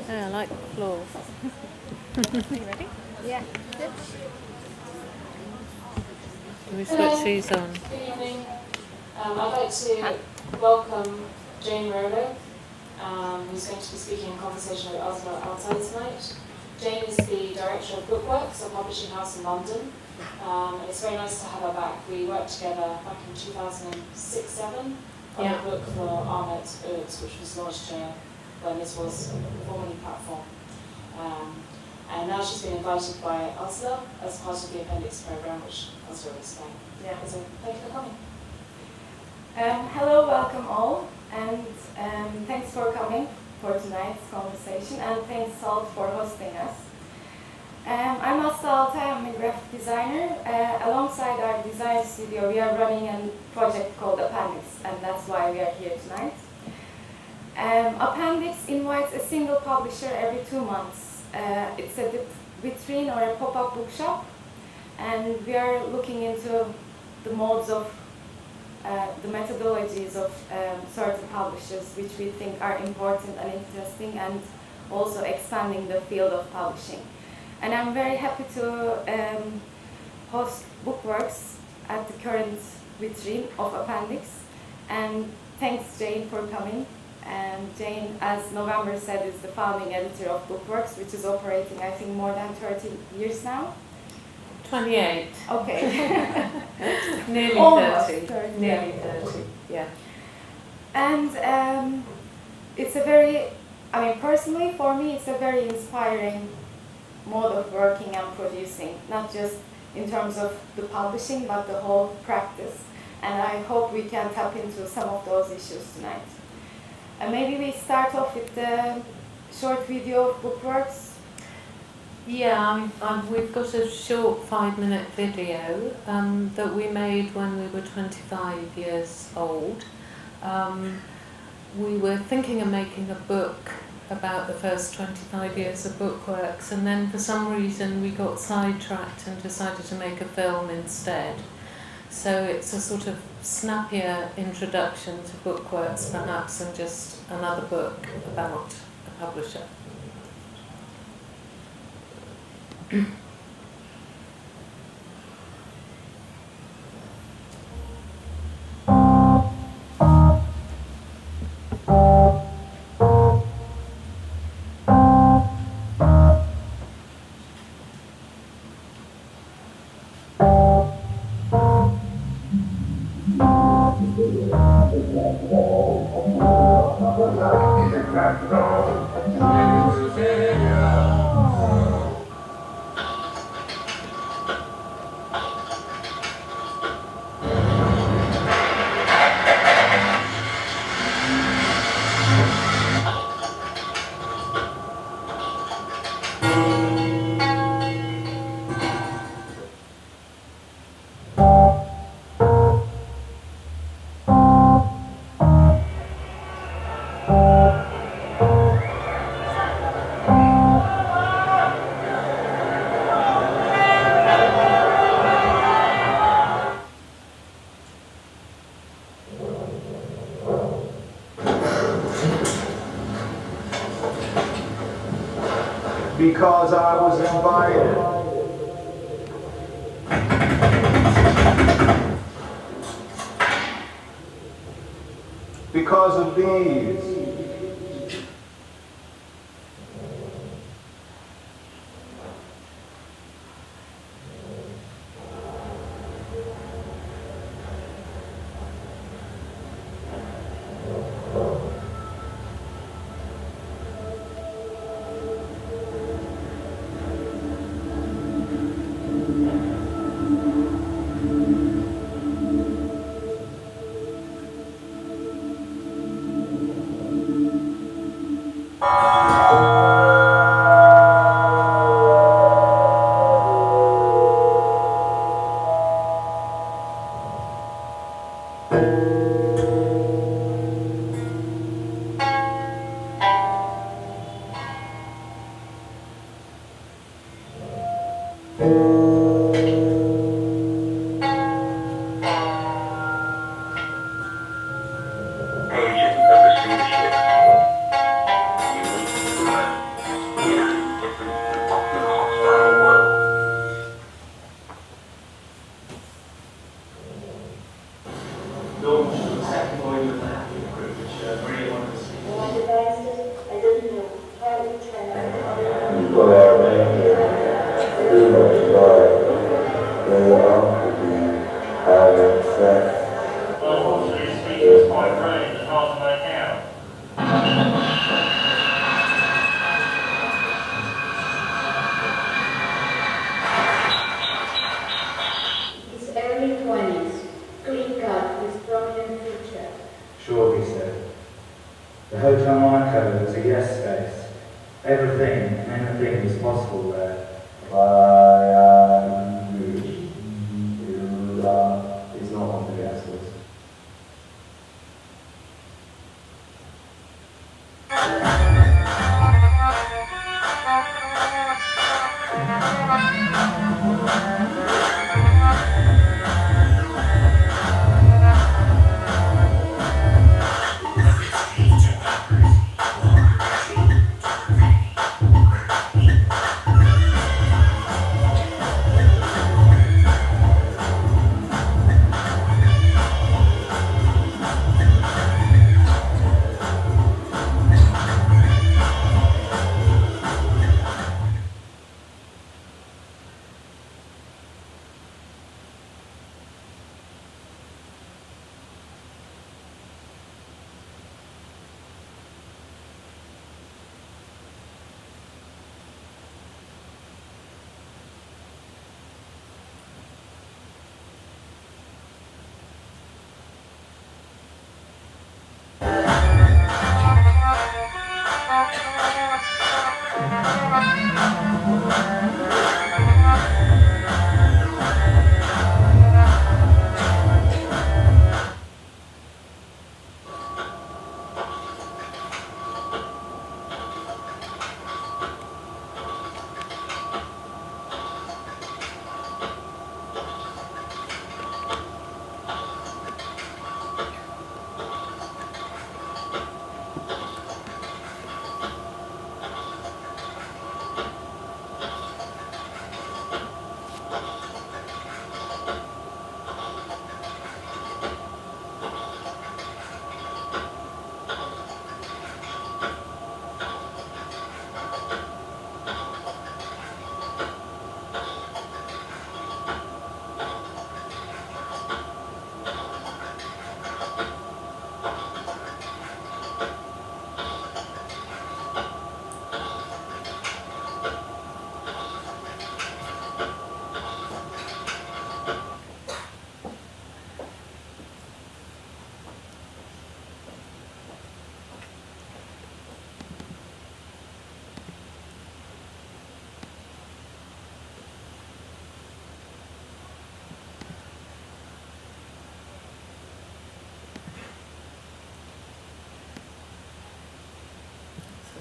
Yeah, I like the floor. Are you ready? Yeah. Good. Can we switch these on? Good evening. I'd like to welcome Jane Rolo, who's going to be speaking in conversation with Oslo outside tonight. Jane is the director of Bookworks, a publishing house in London. And it's very nice to have her back. We worked together back in 2006-07 on a book for Ahmet Ertz, which was launched when this was formerly Platform. And now she's been invited by Oslo as part of the appendix program, which Oslo will explain. Yeah. So thank you for coming. Hello, welcome all, and thanks for coming for tonight's conversation, and thanks Salt for hosting us. I'm Aslı Altay, I'm a graphic designer. Alongside our design studio, we are running a project called Appendix, and that's why we are here tonight. Appendix invites a single publisher every 2 months. It's a vitrine or a pop-up bookshop, and we are looking into the modes of the methodologies of certain publishers, which we think are important and interesting, and also expanding the field of publishing. And I'm very happy to host Bookworks at the current vitrine of Appendix. And thanks, Jane, for coming. And Jane, as November said, is the founding editor of Bookworks, which is operating, I think, more than 30 years now. 28. Okay. Nearly Almost 30. Nearly 30, yeah. And it's a very, personally, for me, it's a very inspiring mode of working and producing, not just in terms of the publishing, but the whole practice. And I hope we can tap into some of those issues tonight. And maybe we start off with the short video of Bookworks. Yeah, we've got a short 5-minute video that we made when we were 25 years old. We were thinking of making a book about the first 25 years of Bookworks, and then for some reason we got sidetracked and decided to make a film instead. So it's a sort of snappier introduction to Bookworks perhaps than just another book about a publisher. Because I was invited. Because of these. Agent of the steamship. You need to learn. launched the second volume of the Happy Group, which Maria wanted to speak. When I devised it, I didn't know how it would turn out. People are making too much noise. They want to be having sex. Well, unfortunately, the speaker is quite brave and hard to make out. His early 20s, clean cut with prominent feature. Sure, he said. The Hotel Monaco was a yes space. Everything and anything was possible there. Is not on the guest list.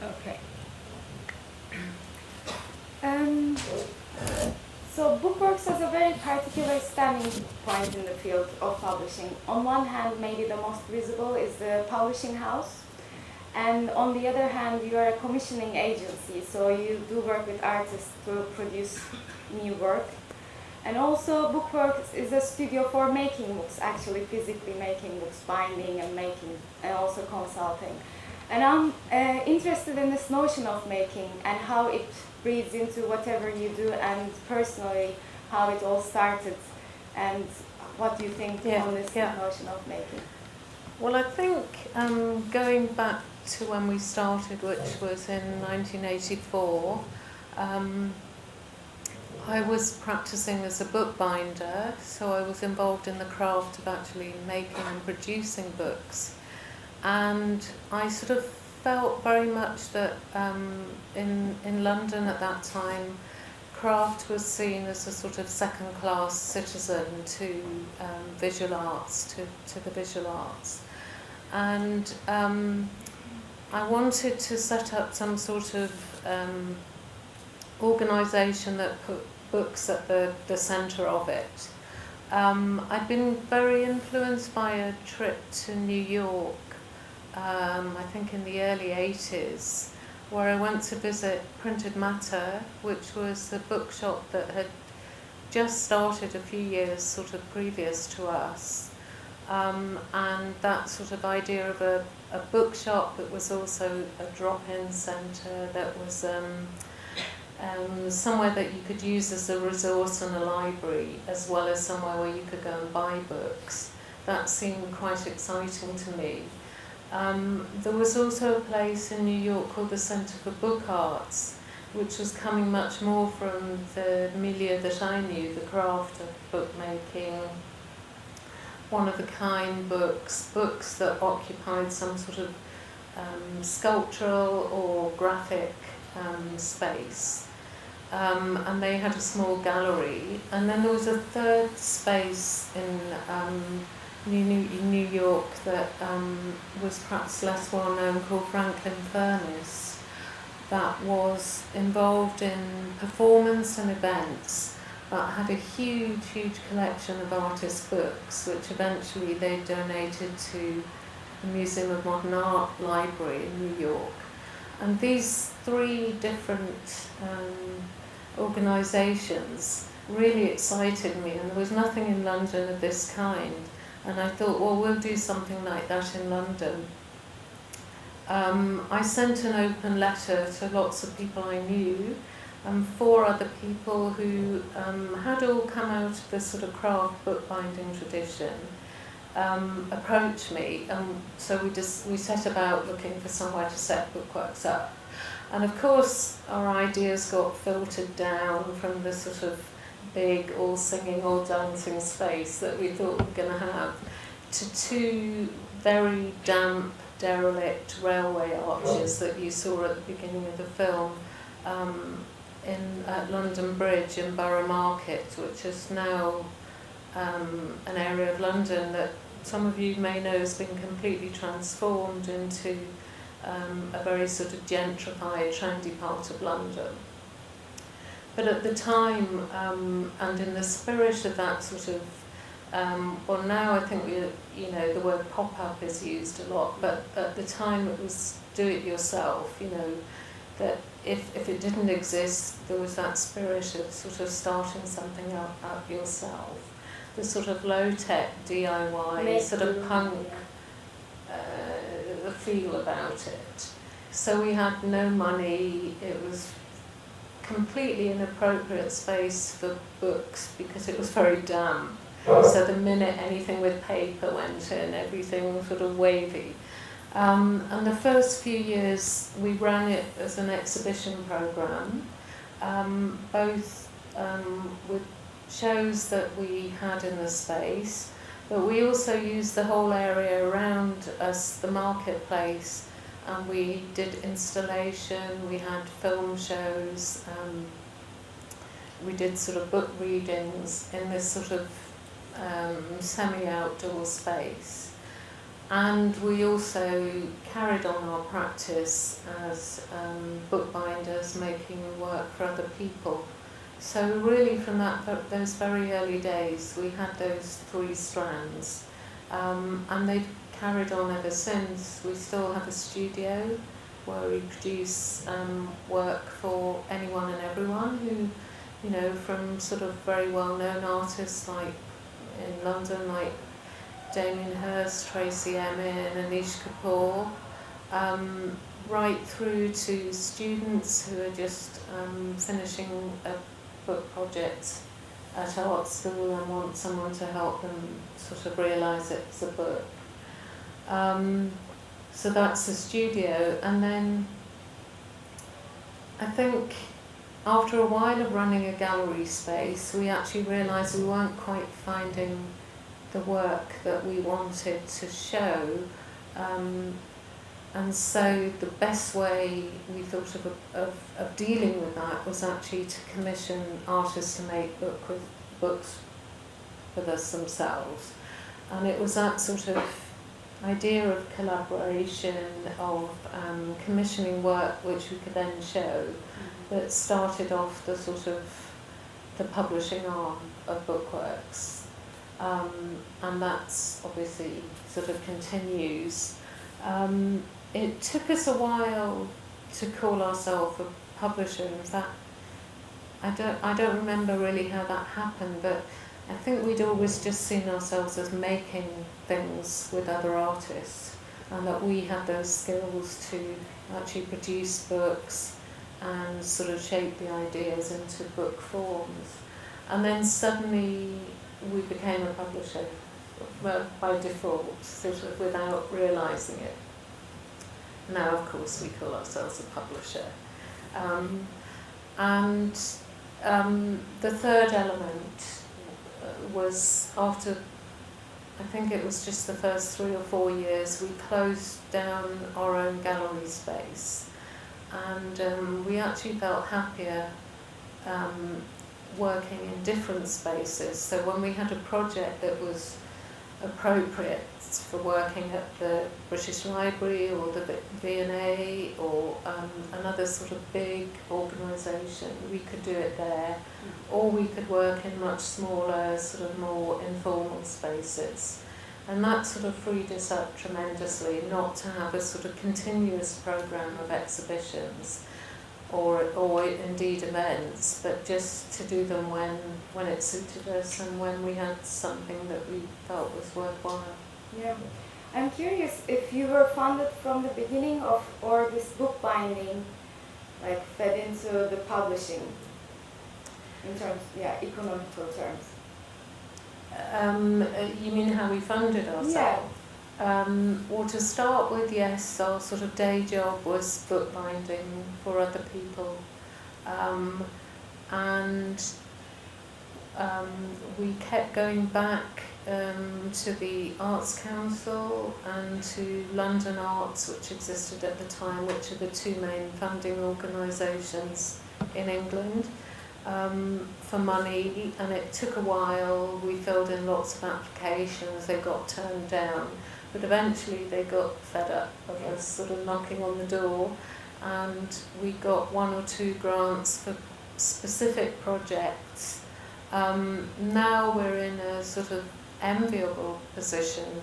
Okay. So Bookworks has a very particular standing point in the field of publishing. On one hand, maybe the most visible is the publishing house. And on the other hand, you are a commissioning agency, so you do work with artists to produce new work. And also, Bookworks is a studio for making books, actually physically making books, binding and making, and also consulting. And I'm interested in this notion of making and how it breeds into whatever you do, and personally, how it all started, and what you think on this notion of making. Well, I think going back to when we started, which was in 1984, I was practicing as a bookbinder, so I was involved in the craft of actually making and producing books. And I sort of felt very much that in London at that time, craft was seen as a sort of second-class citizen to visual arts, to the visual arts. And I wanted to set up some sort of organisation that put books at the centre of it. I'd been very influenced by a trip to New York, I think in the early 80s, where I went to visit Printed Matter, which was a bookshop that had just started a few years sort of previous to us. and that sort of idea of a bookshop that was also a drop-in centre, that was somewhere that you could use as a resource and a library, as well as somewhere where you could go and buy books. That seemed quite exciting to me. There was also a place in New York called the Centre for Book Arts, which was coming much more from the milieu that I knew, the craft of bookmaking, one-of-a-kind books that occupied some sort of sculptural or graphic space. And they had a small gallery. And then there was a third space in New York that was perhaps less well known, called Franklin Furnace, that was involved in performance and events, but had a huge collection of artist books, which eventually they donated to the Museum of Modern Art Library in New York. And these three different organisations really excited me, and there was nothing in London of this kind. And I thought, well, we'll do something like that in London. I sent an open letter to lots of people I knew, and 4 other people who had all come out of this sort of craft bookbinding tradition approached me, and so we set about looking for somewhere to set Bookworks up. And of course, our ideas got filtered down from the sort of big, all singing, all dancing space that we thought we were going to have, to 2 very damp, derelict railway arches that you saw at the beginning of the film at London Bridge in Borough Market, which is now an area of London that some of you may know has been completely transformed into a very sort of gentrified, trendy part of London. But at the time, and in the spirit of that sort of, well, now I think the word pop-up is used a lot, but at the time it was do-it-yourself, that if it didn't exist, there was that spirit of sort of starting something up yourself. The sort of low-tech DIY, sort of punk feel about it. So we had no money, it was completely inappropriate space for books because it was very damp. So the minute anything with paper went in, everything was sort of wavy. And the first few years we ran it as an exhibition programme, both with shows that we had in the space, but we also used the whole area around us, the marketplace, and we did installation, we had film shows, we did sort of book readings in this sort of semi-outdoor space. And we also carried on our practice as bookbinders, making work for other people. So really from those very early days, we had those 3 strands. And they've carried on ever since. We still have a studio where we produce work for anyone and everyone who, from sort of very well-known artists like in London, like Damien Hirst, Tracy Emin, Anish Kapoor, right through to students who are just finishing a book project at art school and want someone to help them sort of realise it's a book. So that's the studio, and then I think after a while of running a gallery space, we actually realised we weren't quite finding the work that we wanted to show, and so the best way we thought of dealing with that was actually to commission artists to make books with us themselves. And it was that sort of idea of collaboration, of commissioning work which we could then show, that started off the sort of the publishing arm of Bookworks. And that's obviously sort of continues. It took us a while to call ourselves a publisher. In fact, I don't remember really how that happened, but I think we'd always just seen ourselves as making things with other artists, and that we had those skills to actually produce books and sort of shape the ideas into book forms. And then suddenly we became a publisher, well, by default, sort of without realising it. Now, of course, we call ourselves a publisher. The third element was after, I think it was just the first 3 or 4 years, we closed down our own gallery space, and we actually felt happier working in different spaces. So when we had a project that was appropriate for working at the British Library or the V&A or another sort of big organisation, we could do it there, or we could work in much smaller, sort of more informal spaces. And that sort of freed us up tremendously, not to have a sort of continuous programme of exhibitions or indeed events, but just to do them when it suited us and when we had something that we felt was worthwhile. Yeah. I'm curious if you were funded from the beginning or this book binding like fed into the publishing in terms, economical terms. You mean how we funded ourselves? Yeah. Well, to start with, yes, our sort of day job was bookbinding for other people. We kept going back to the Arts Council and to London Arts, which existed at the time, which are the two main funding organisations in England, for money, and it took a while. We filled in lots of applications, they got turned down, but eventually they got fed up of us sort of knocking on the door, and we got 1 or 2 grants for specific projects. Now we're in a sort of enviable position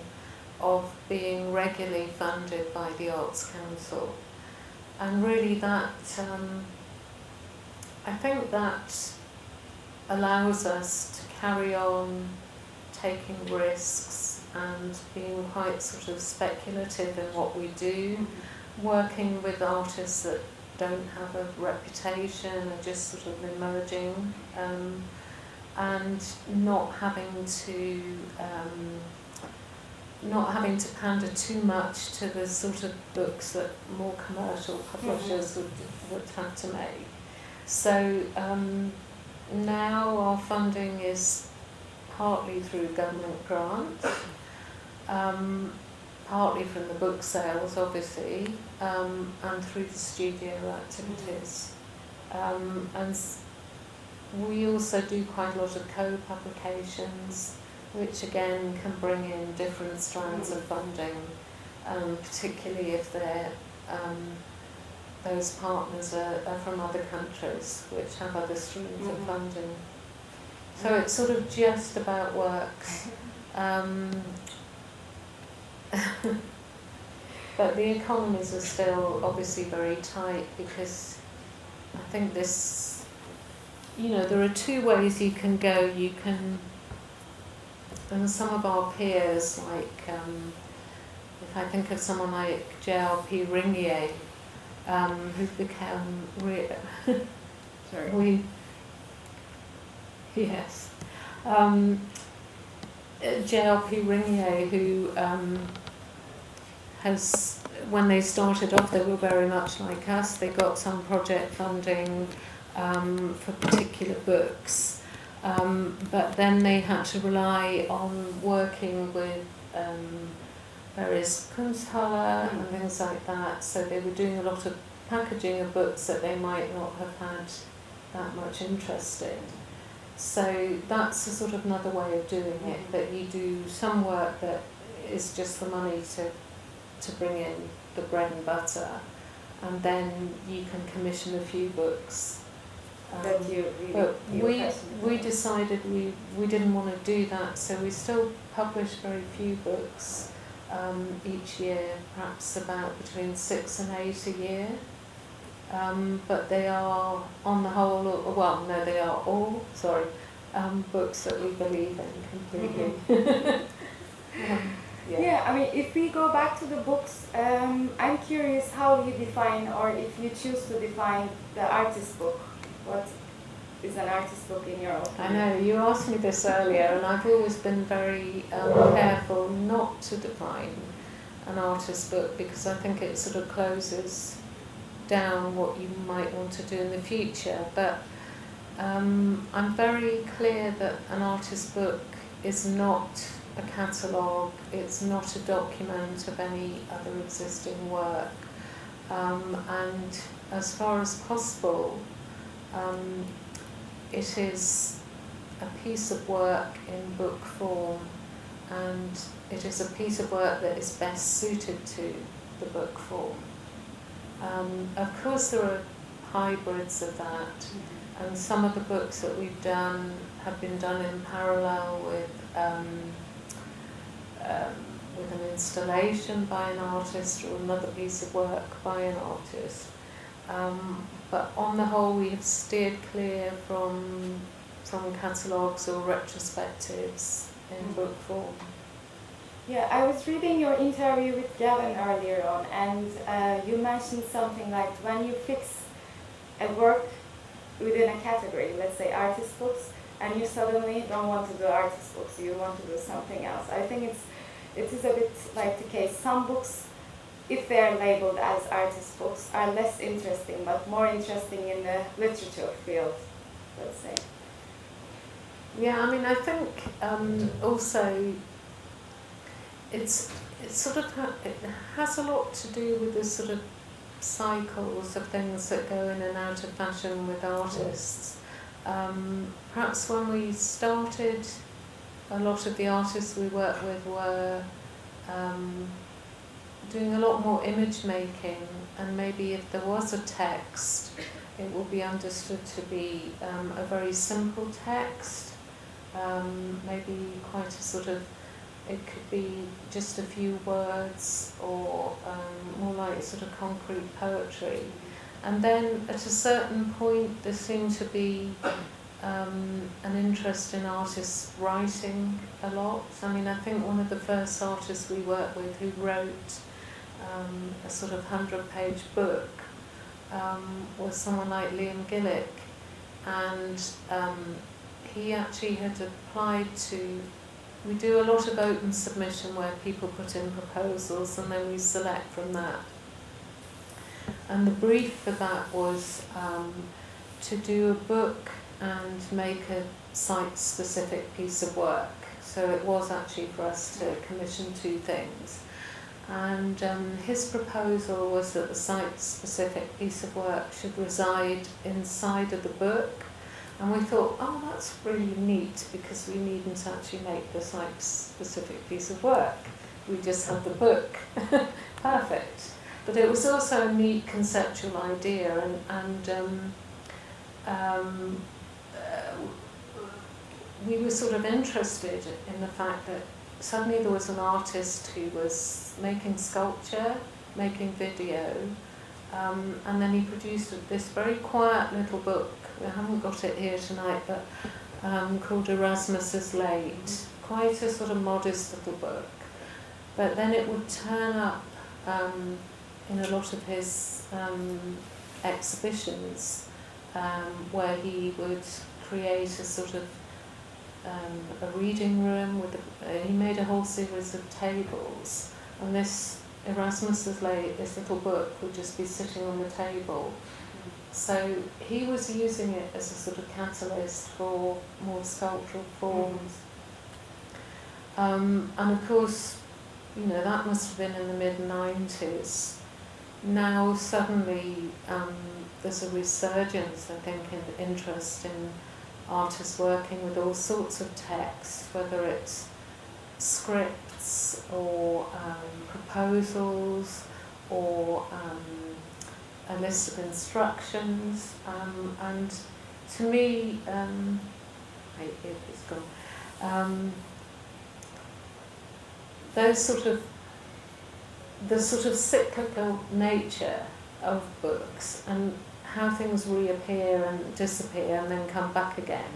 of being regularly funded by the Arts Council, and really that I think that allows us to carry on taking risks and being quite sort of speculative in what we do, working with artists that don't have a reputation, are just sort of emerging, and not having to pander too much to the sort of books that more commercial publishers would have to make. So now our funding is partly through government grants, partly from the book sales, obviously, and through the studio activities. And we also do quite a lot of co-publications, which again can bring in different strands of funding, particularly if they're those partners are from other countries which have other streams of funding. So it sort of just about works. But the economies are still obviously very tight, because I think this, there are 2 ways you can go. You can, and some of our peers, like, if I think of someone like JLP Ringier, who's become JLP Ringier, who has, when they started off, they were very much like us. They got some project funding for particular books, but then they had to rely on working with various Kunsthalle and things like that, so they were doing a lot of packaging of books that they might not have had that much interest in. So that's a sort of another way of doing it, that you do some work that is just for money to bring in the bread and butter, and then you can commission a few books. That you really but we decided we didn't want to do that, so we still publish very few books each year, perhaps about between 6 and 8 a year. But they are on the whole, they are all books that we believe in completely. Yeah, I mean, if we go back to the books, I'm curious how you define, or if you choose to define, the artist book. What is an artist book in your opinion? I know, you asked me this earlier, and I've always been very careful not to define an artist book, because I think it sort of closes down what you might want to do in the future. But I'm very clear that an artist book is not a catalogue, it's not a document of any other existing work, and as far as possible, it is a piece of work in book form, and it is a piece of work that is best suited to the book form. Of course there are hybrids of that, and some of the books that we've done have been done in parallel with an installation by an artist or another piece of work by an artist. But on the whole, we have steered clear from catalogues or retrospectives in book form. Yeah, I was reading your interview with Gavin earlier on, and you mentioned something like when you fix a work within a category, let's say artist books, and you suddenly don't want to do artist books, you want to do something else. I think it is a bit like the case. Some books, if they are labeled as artist books, are less interesting, but more interesting in the literature field, let's say. Yeah, I mean, I think also it's sort of it has a lot to do with the sort of cycles of things that go in and out of fashion with artists. Perhaps when we started, a lot of the artists we worked with were doing a lot more image making, and maybe if there was a text, it would be understood to be a very simple text, maybe quite a sort of, it could be just a few words, or more like sort of concrete poetry. And then at a certain point there seemed to be an interest in artists writing a lot. I mean, I think one of the first artists we worked with who wrote a sort of 100-page book was someone like Liam Gillick, and he actually had applied to, we do a lot of open submission where people put in proposals and then we select from that. And the brief for that was to do a book and make a site-specific piece of work. So it was actually for us to commission two things. And his proposal was that the site-specific piece of work should reside inside of the book. And we thought, oh, that's really neat, because we needn't actually make the site-specific piece of work. We just had the book. Perfect. But it was also a neat conceptual idea, and we were sort of interested in the fact that suddenly there was an artist who was making sculpture, making video, and then he produced this very quiet little book. I haven't got it here tonight, but called Erasmus is Late. Quite a sort of modest little book. But then it would turn up in a lot of his exhibitions, where he would create a sort of a reading room with he made a whole series of tables, and this Erasmus is Late, this little book, would just be sitting on the table. So he was using it as a sort of catalyst for more sculptural forms. And of course, you know, that must have been in the mid-90s. Now suddenly there's a resurgence, I think, in interest in artists working with all sorts of text, whether it's scripts or proposals or a list of instructions, and to me, it's gone. Those sort of, the sort of cyclical nature of books and how things reappear and disappear and then come back again,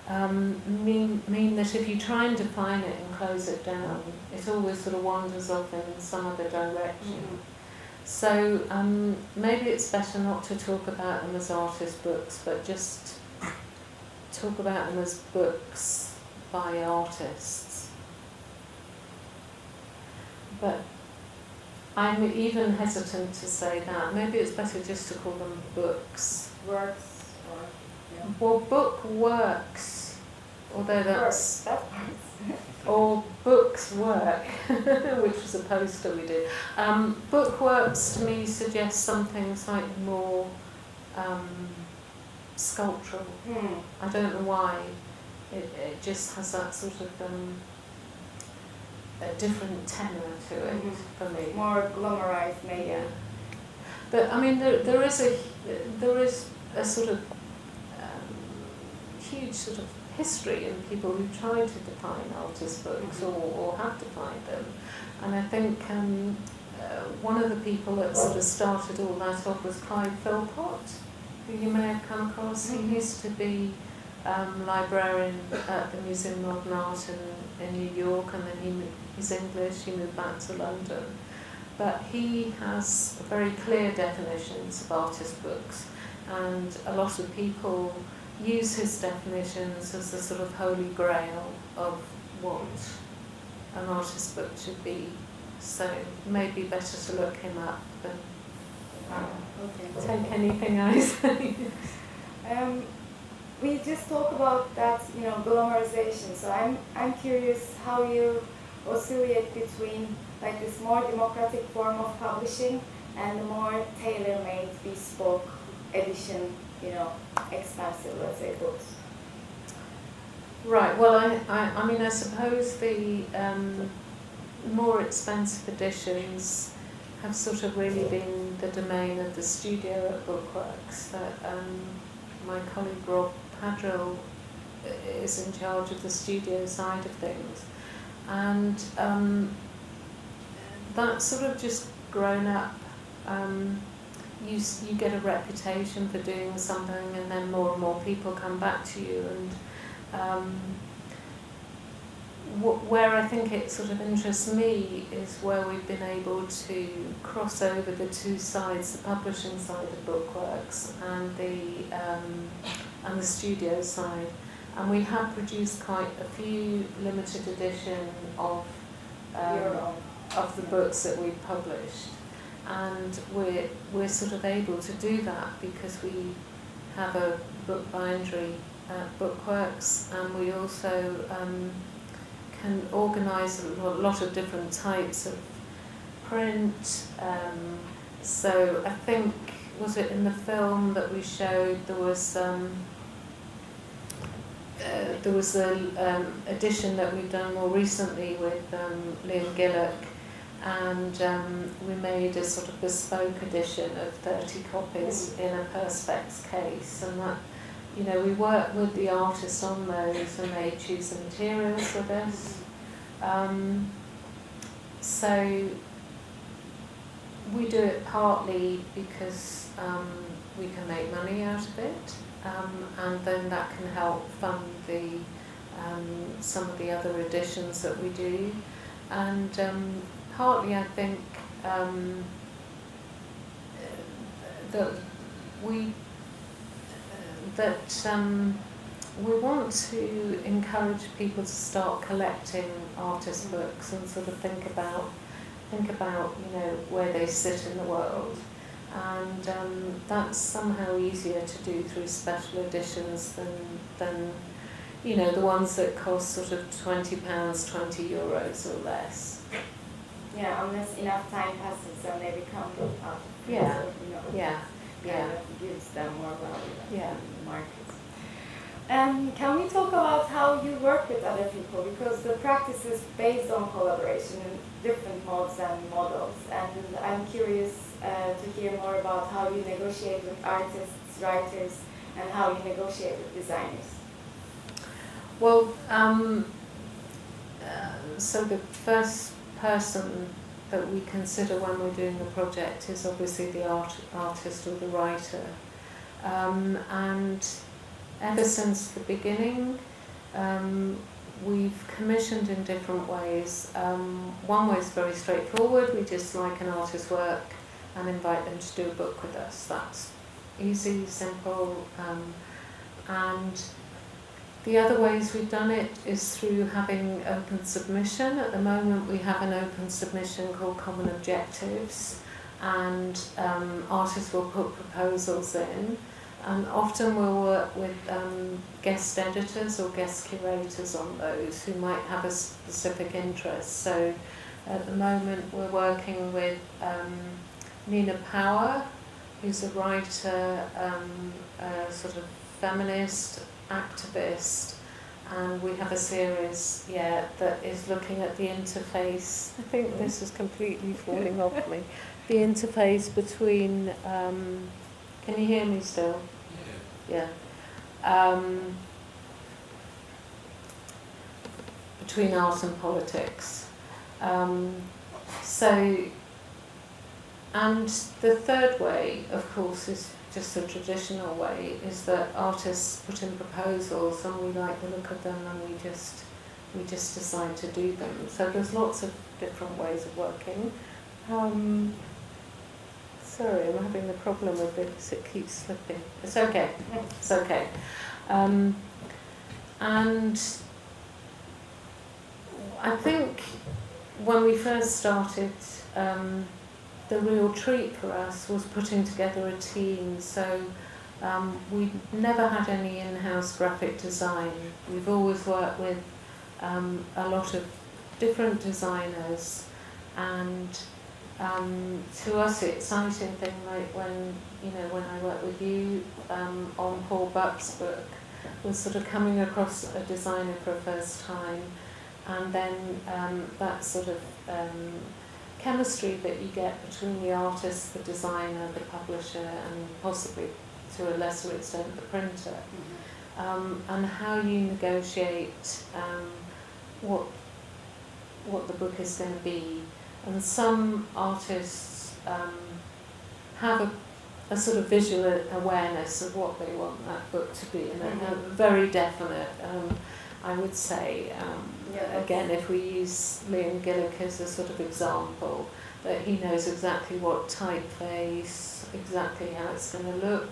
mean that if you try and define it and close it down, it always sort of wanders off in some other direction. So maybe it's better not to talk about them as artist books, but just talk about them as books by artists. But I'm even hesitant to say that. Maybe it's better just to call them books. Works or yeah. Well, book works, although Works, that's... that works. Or books work, which was a poster we did. Book works to me suggests something slightly more sculptural. I don't know why. It just has that sort of a different tenor to it for me. More glamorized, maybe. Yeah. But I mean, there is a sort of huge sort of history in people who try to define artist books or have defined them. And I think one of the people that sort of started all that off was Clive Philpott, who you may have come across. He used to be librarian at the Museum of Modern Art in New York, and then he's English, he moved back to London. But he has very clear definitions of artist books, and a lot of people use his definitions as the sort of holy grail of what an artist book should be. So maybe better to look him up than take anything I say. We just talk about that, glamorization. So I'm curious how you oscillate between like this more democratic form of publishing and the more tailor-made, bespoke edition, expensive, let's say, books. Right. Well, I mean, I suppose the more expensive editions have sort of really been the domain of the studio at Bookworks. My colleague Rob Padrill is in charge of the studio side of things, and that's sort of just grown up. You get a reputation for doing something, and then more and more people come back to you. And where I think it sort of interests me is where we've been able to cross over the two sides, the publishing side of Bookworks and the studio side. And we have produced quite a few limited edition of the books that we've published. And we're sort of able to do that because we have a book bindery at Bookworks, and we also can organise a lot of different types of print. So I think, was it in the film that we showed, there was an edition that we've done more recently with Liam Gillock, and we made a sort of bespoke edition of 30 copies in a Perspex case, and that, we work with the artists on those, and they choose the materials with us. So we do it partly because we can make money out of it, and then that can help fund some of the other editions that we do, and partly I think that we want to encourage people to start collecting artist books and sort of think about where they sit in the world, and that's somehow easier to do through special editions than the ones that cost sort of £20, €20 or less. Yeah, unless enough time passes and they become out. Yeah. Kind of gives them more value Yeah. in the market. Can we talk about how you work with other people? Because the practice is based on collaboration in different modes and models. And I'm curious to hear more about how you negotiate with artists, writers, and how you negotiate with designers. Well, so the first person that we consider when we're doing a project is obviously the artist or the writer. And ever since the beginning, we've commissioned in different ways. One way is very straightforward. We just like an artist's work and invite them to do a book with us. That's easy, simple. And the other ways we've done it is through having open submission. At the moment we have an open submission called Common Objectives, and artists will put proposals in. And often we'll work with guest editors or guest curators on those who might have a specific interest. So at the moment we're working with Nina Power, who's a writer, a sort of feminist activist, and we have a series that is looking at the interface. I think this is completely falling off me. The interface between, can you hear me still? Yeah. Between art and politics. And the third way, of course, is just the traditional way, is that artists put in proposals and we like the look of them and we just decide to do them. So there's lots of different ways of working. Sorry, I'm having a problem with this, it keeps slipping. It's okay, it's okay. And I think when we first started, the real treat for us was putting together a team. So we never had any in-house graphic design. We've always worked with a lot of different designers, and to us the exciting thing, like when I worked with you on Paul Buck's book, was sort of coming across a designer for the first time, and then that sort of chemistry that you get between the artist, the designer, the publisher, and possibly to a lesser extent the printer, and how you negotiate what the book is going to be. And some artists have a sort of visual awareness of what they want that book to be, and a very definite, I would say, again, if we use Liam Gillick as a sort of example, that he knows exactly what typeface, exactly how it's going to look,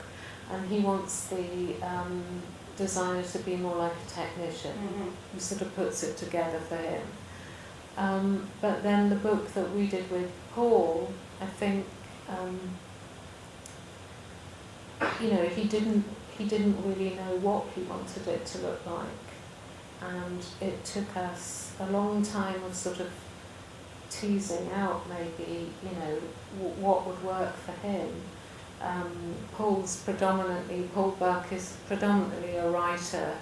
and he wants the designer to be more like a technician who sort of puts it together for him. But then the book that we did with Paul, I think, he didn't really know what he wanted it to look like, and it took us a long time of sort of teasing out maybe what would work for him. Paul Buck is predominantly a writer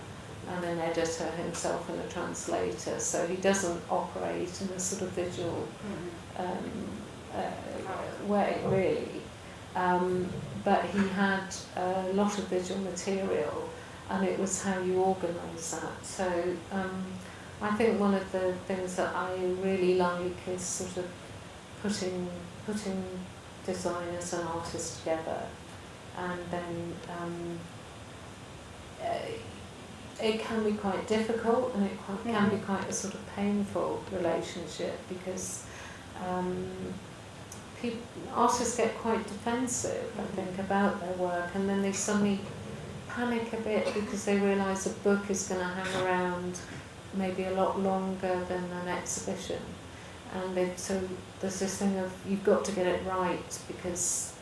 and an editor himself and a translator, so he doesn't operate in a sort of visual way really, but he had a lot of visual material, and it was how you organise that. So I think one of the things that I really like is sort of putting designers and artists together, and then it can be quite difficult, and it can be quite a sort of painful relationship, because artists get quite defensive, I think, about their work, and then they suddenly panic a bit because they realise a book is going to hang around maybe a lot longer than an exhibition, and so there's this thing of you've got to get it right, because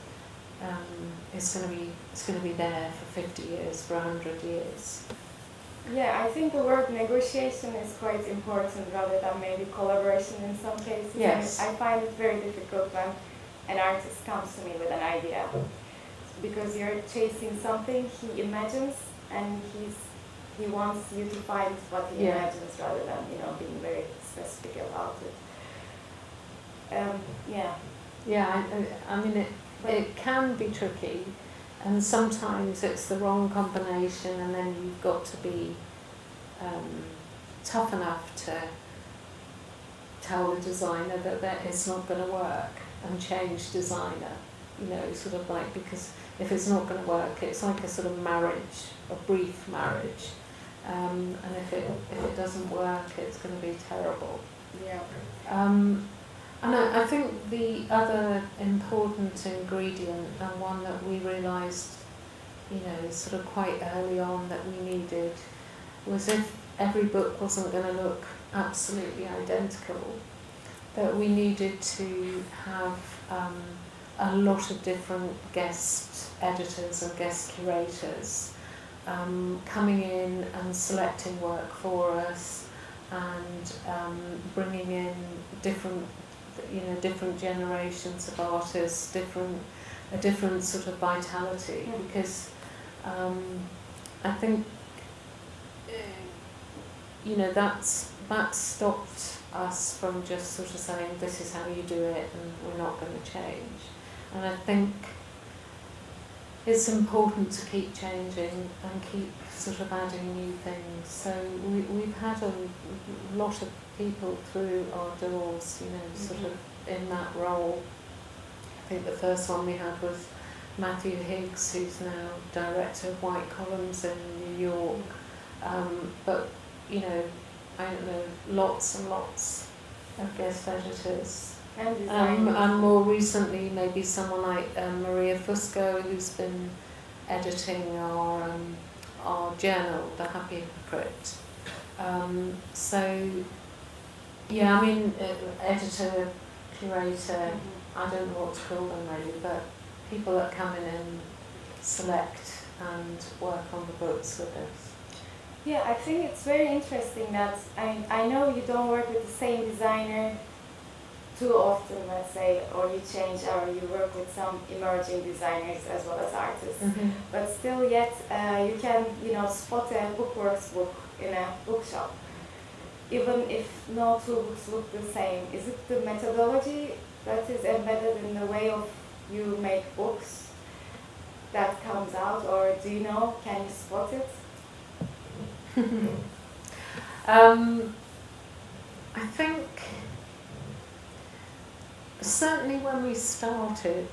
it's going to be there for 50 years, for 100 years. Yeah, I think the word negotiation is quite important rather than maybe collaboration in some cases. Yes. And I find it very difficult when an artist comes to me with an idea, because you're chasing something he imagines, and he wants you to find what he imagines rather than being very specific about it. I mean it can be tricky, and sometimes it's the wrong combination, and then you've got to be tough enough to tell the designer that it's not going to work and change designer, sort of like, because if it's not going to work, it's like a sort of marriage, a brief marriage, and if it doesn't work, it's going to be terrible. Yeah. And I think the other important ingredient, and one that we realised, sort of quite early on that we needed, was if every book wasn't going to look absolutely identical, that we needed to have a lot of different guest editors and guest curators coming in and selecting work for us, and bringing in different generations of artists, a different sort of vitality, because I think that stopped us from just sort of saying this is how you do it and we're not going to change. And I think it's important to keep changing and keep sort of adding new things. So we've had a lot of people through our doors, sort of in that role. I think the first one we had was Matthew Higgs, who's now director of White Columns in New York. But I don't know, lots and lots of guest editors. And more recently, maybe someone like Maria Fusco, who's been editing our journal, The Happy Hypocrite. Editor, curator, I don't know what to call them really, but people that come in and select and work on the books with us. Yeah, I think it's very interesting that I know you don't work with the same designer too often, let's say, or you change, or you work with some emerging designers as well as artists. Mm-hmm. But still yet you can, spot a Bookworks book in a bookshop, even if no two books look the same. Is it the methodology that is embedded in the way of you make books that comes out, or do you know, can you spot it? I think certainly when we started,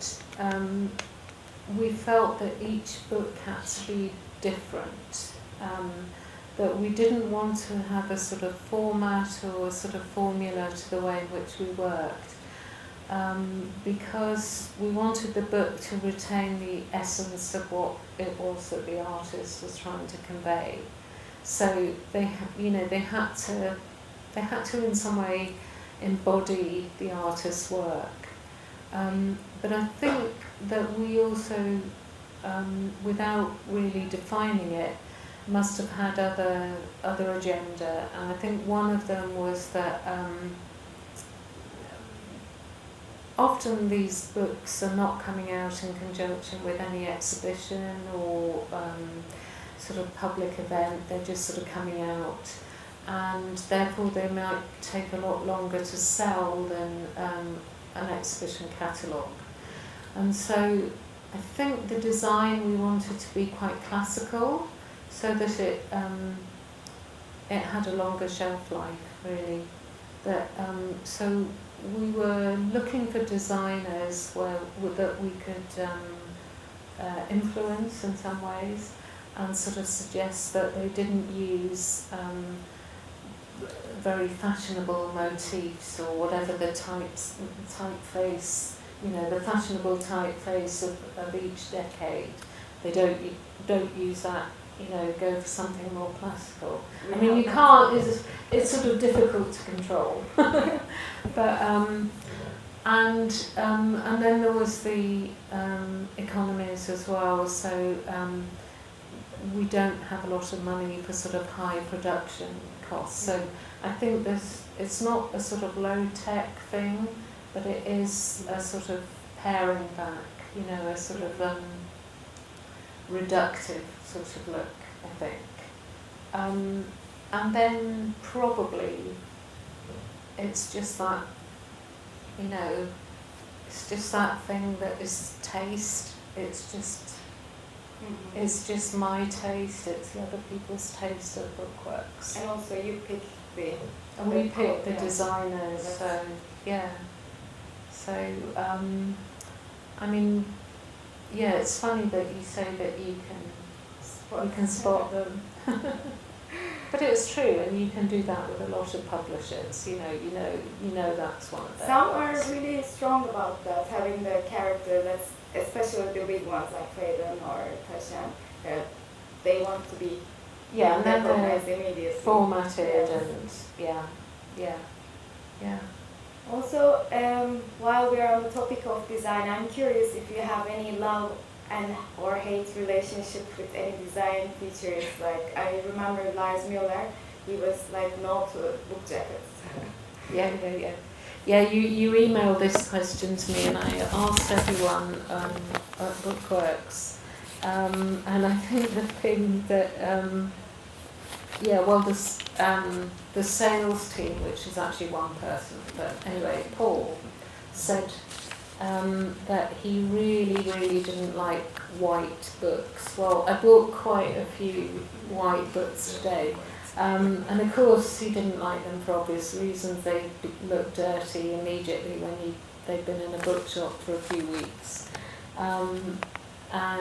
we felt that each book had to be different, that we didn't want to have a sort of format or a sort of formula to the way in which we worked, because we wanted the book to retain the essence of what it was that the artist was trying to convey. So they had to in some way embody the artist's work. But I think that we also, without really defining it, must have had other agenda. And I think one of them was that often these books are not coming out in conjunction with any exhibition or sort of public event. They're just sort of coming out, and therefore they might take a lot longer to sell than an exhibition catalogue. And so I think the design we wanted to be quite classical, so that it had a longer shelf life, really. That so we were looking for designers that we could influence in some ways, and sort of suggest that they didn't use very fashionable motifs or whatever the typeface, the fashionable typeface of each decade. They don't use that, go for something more classical. I mean, you can't, it's sort of difficult to control. But and then there was the economies as well, so we don't have a lot of money for sort of high production costs. So I think it's not a sort of low-tech thing, but it is a sort of paring back, a sort of reductive sort of look, I think. And then probably it's just that, it's just that thing that is taste. It's just my taste, it's the other people's taste of Bookworks. And also you pick we pick the designers, so yeah. So it's funny that you say that you can spot them. But it's true, and you can do that with a lot of publishers. You know that's one of them. Some are really strong about that, having the character that's, especially the big ones like Faden or Tashan, they want to be and then recognized they're immediately. formatted Yes. and yeah. Also, while we are on the topic of design, I'm curious if you have any love and or hate relationship with any design features. Like I remember Lars Müller, he was like no to book jackets. Yeah, you emailed this question to me, and I asked everyone at Bookworks, and I think the thing that the sales team, which is actually one person, but anyway, Paul said that he really didn't like white books. Well, I bought quite a few white books today, and of course he didn't like them for obvious reasons. They look dirty immediately when they've been in a bookshop for a few weeks, and I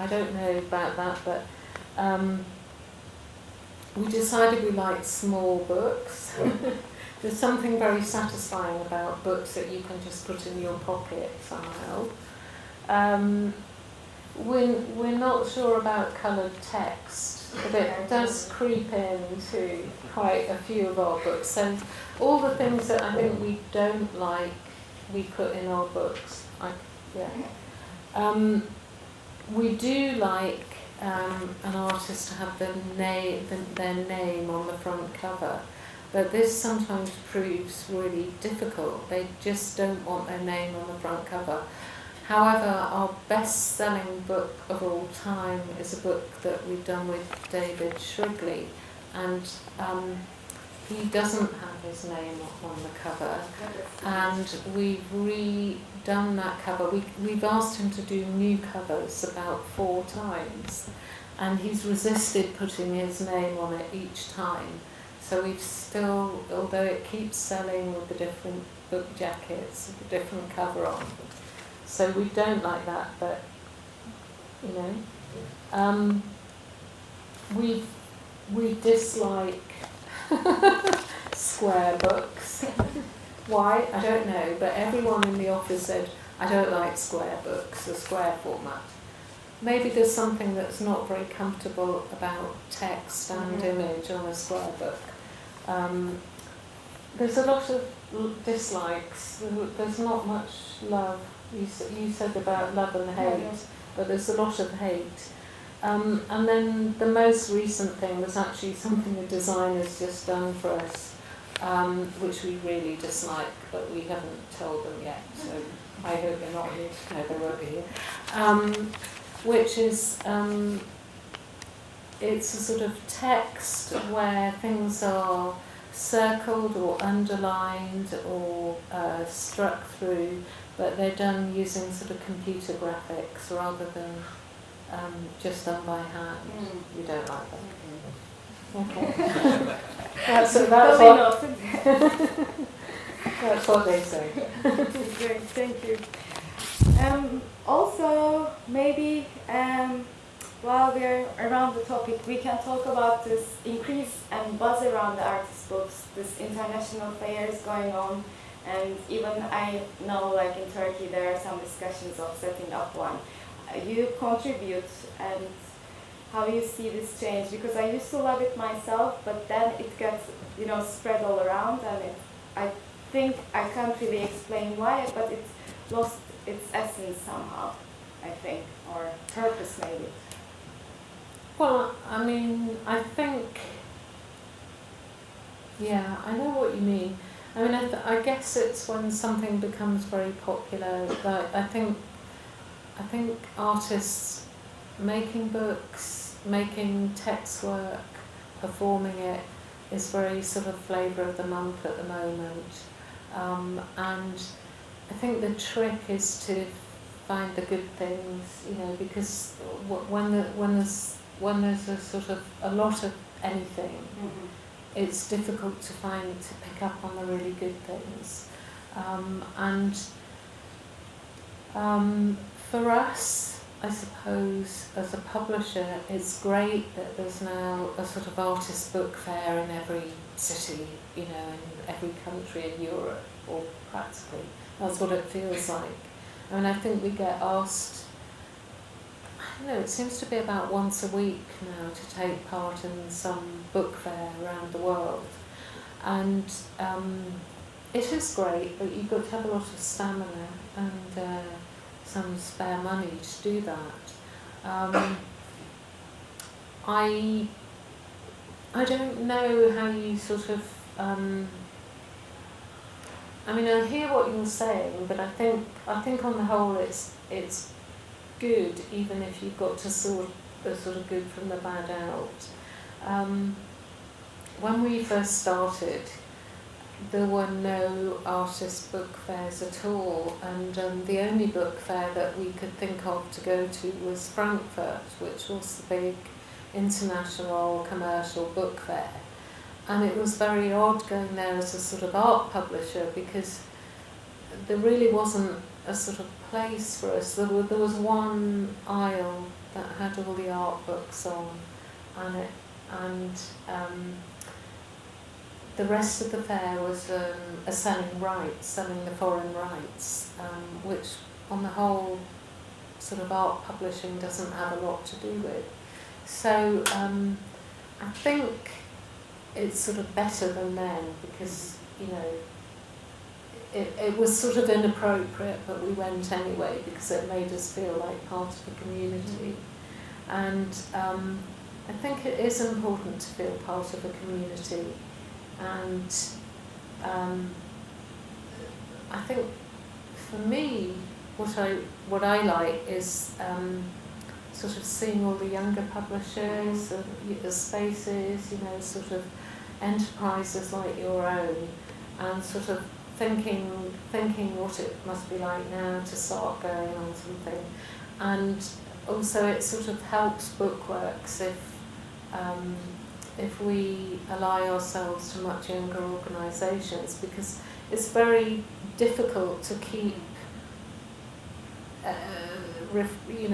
don't know about that, but we decided we liked small books. There's something very satisfying about books that you can just put in your pocket somehow. We're not sure about coloured text, but it does creep into quite a few of our books. So all the things that I think we don't like, we put in our books. We do like an artist to have their name on the front cover, but this sometimes proves really difficult. They just don't want their name on the front cover. However, our best-selling book of all time is a book that we've done with David Shrigley, and he doesn't have his name on the cover, and we've redone that cover. We've asked him to do new covers about 4 times, and he's resisted putting his name on it each time. So we've still, although it keeps selling with the different book jackets, with the different cover on. So we don't like that, but, we dislike square books. Why? I don't know, but everyone in the office said, I don't like square books, the square format. Maybe there's something that's not very comfortable about text and image on a square book. There's a lot of dislikes. There's not much love. You said about love and hate, but there's a lot of hate. And then the most recent thing was actually something the designer's just done for us, which we really dislike, but we haven't told them yet, so I hope they're not here. No, they won't be here. Which is, it's a sort of text where things are circled or underlined or struck through, but they're done using sort of computer graphics rather than just done by hand. We don't like that. Okay. that's what they say. Great, thank you. Also, maybe while we're around the topic, we can talk about this increase and buzz around the artist books, this international fairs going on, and even I know like in Turkey there are some discussions of setting up one. You contribute, and how you see this change, because I used to love it myself, but then it gets spread all around, and I think I can't really explain why, but it lost its essence somehow, I think, or purpose maybe. Well, I mean, I think, I know what you mean. I mean, I guess it's when something becomes very popular. Like, I think artists making books, making text work, performing it is very sort of flavour of the month at the moment. And I think the trick is to find the good things, because when there's a sort of a lot of anything, it's difficult to pick up on the really good things. And for us, I suppose, as a publisher, it's great that there's now a sort of artist book fair in every city, you know, in every country in Europe, or practically. That's what it feels like. I mean, I think we get asked, I don't know, it seems to be about once a week now to take part in some book fair around the world. And it is great, but you've got to have a lot of stamina and some spare money to do that. I don't know how you sort of. I mean, I hear what you're saying, but I think on the whole it's good, even if you've got to sort of good from the bad out. When we first started, there were no artist book fairs at all, and the only book fair that we could think of to go to was Frankfurt, which was the big international commercial book fair. And it was very odd going there as a sort of art publisher, because there really wasn't a sort of place for us. There was one aisle that had all the art books on, and the rest of the fair was selling the foreign rights, which on the whole sort of art publishing doesn't have a lot to do with. So I think it's sort of better than then, because, you know, it was sort of inappropriate, but we went anyway because it made us feel like part of the community. And I think it is important to feel part of a community. And I think for me, what I like is sort of seeing all the younger publishers, the spaces, you know, sort of enterprises like your own, and sort of thinking what it must be like now to start going on something. And also it sort of helps Bookworks if we ally ourselves to much younger organisations, because it's very difficult to keep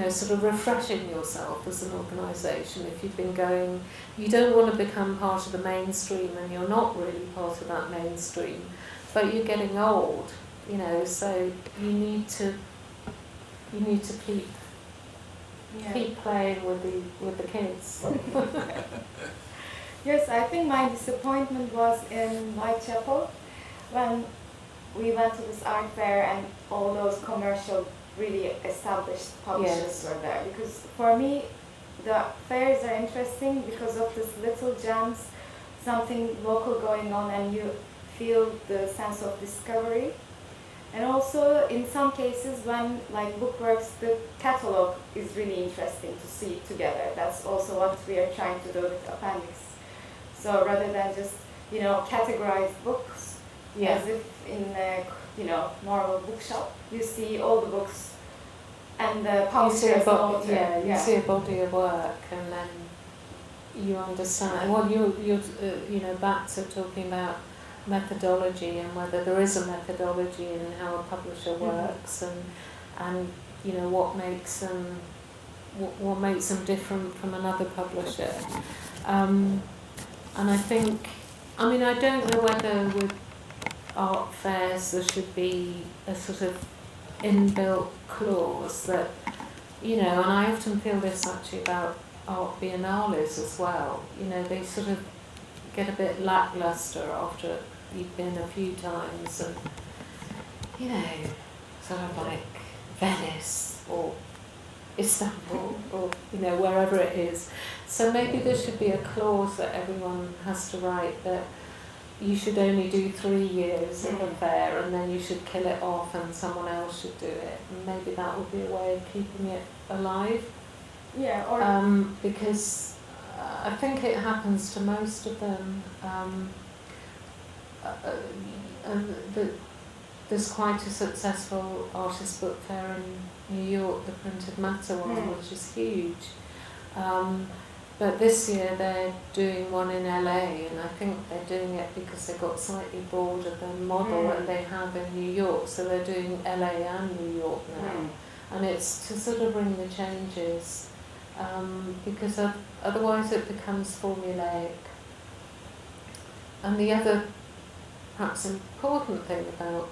sort of refreshing yourself as an organisation if you've been going. You don't want to become part of the mainstream, and you're not really part of that mainstream, but you're getting old, you know, so you need to keep playing with the kids. Yes, I think my disappointment was in Whitechapel when we went to this art fair and all those commercial, really established publishers were there. Because for me, the fairs are interesting because of this little gems, something local going on, and you feel the sense of discovery. And also, in some cases, when, like Bookworks, the catalog is really interesting to see together. That's also what we are trying to do with Appendix. So rather than just, you know, categorize books as if in a, you know, normal bookshop, you see all the books and the publisher as an author. You see a body of work, and then you understand. Well, you're back to talking about methodology and whether there is a methodology in how a publisher works, and you know what makes them different from another publisher. And I think, I mean, I don't know whether with art fairs there should be a sort of inbuilt clause that, you know, and I often feel this actually about art biennales as well. You know, they sort of get a bit lackluster after you've been a few times, and, you know, sort of like Venice or Istanbul or, you know, wherever it is. So maybe there should be a clause that everyone has to write, that you should only do 3 years of a fair and then you should kill it off and someone else should do it. And maybe that would be a way of keeping it alive. Yeah, or because I think it happens to most of them. There's quite a successful artist book fair in New York, the Printed Matter one, which is huge. But this year they're doing one in LA, and I think they're doing it because they got slightly bored of the model that they have in New York, so they're doing LA and New York now. and it's to sort of bring the changes, because otherwise it becomes formulaic. And the other perhaps important thing about,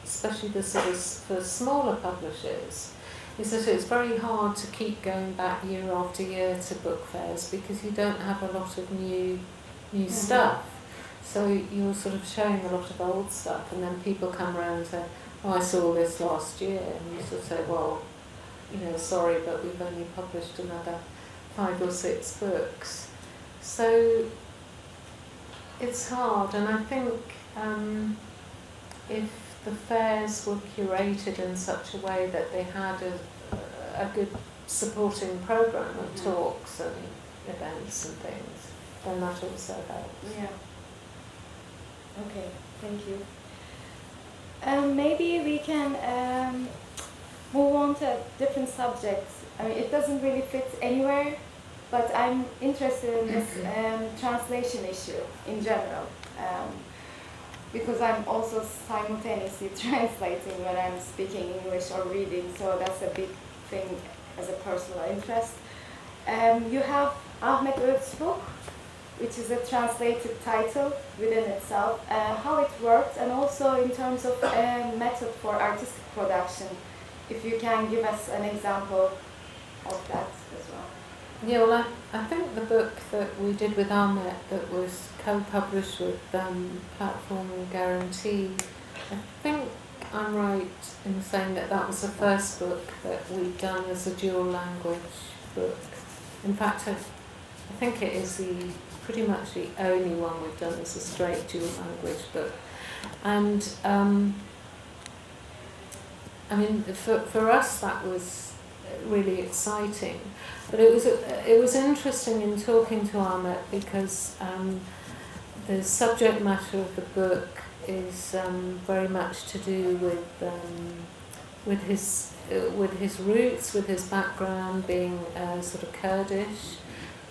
especially the sort of for smaller publishers, is that it's very hard to keep going back year after year to book fairs because you don't have a lot of new stuff. So you're sort of showing a lot of old stuff, and then people come around and say, "Oh, I saw this last year," and you sort of say, "Well, sorry, but we've only published another 5 or 6 books." So it's hard, and I think if the fairs were curated in such a way that they had a good supporting programme of talks and events and things, then that also helps. Yeah. Okay, thank you. Maybe we can move on to different subjects. I mean, it doesn't really fit anywhere, but I'm interested in this translation issue in general, because I'm also simultaneously translating when I'm speaking English or reading, so that's a big thing as a personal interest. You have Ahmet Öğüt's book, which is a translated title within itself, how it worked, and also in terms of method for artistic production, if you can give us an example of that as well. Yeah, well, I think the book that we did with Ahmet, that was co-published with Platform and Guarantee, I think I'm right in saying that that was the first book that we'd done as a dual language book. In fact, I think it is pretty much the only one we've done as a straight dual language book. And I mean, for us that was really exciting. But it was interesting in talking to Ahmet because the subject matter of the book is very much to do with his roots, with his background being sort of Kurdish,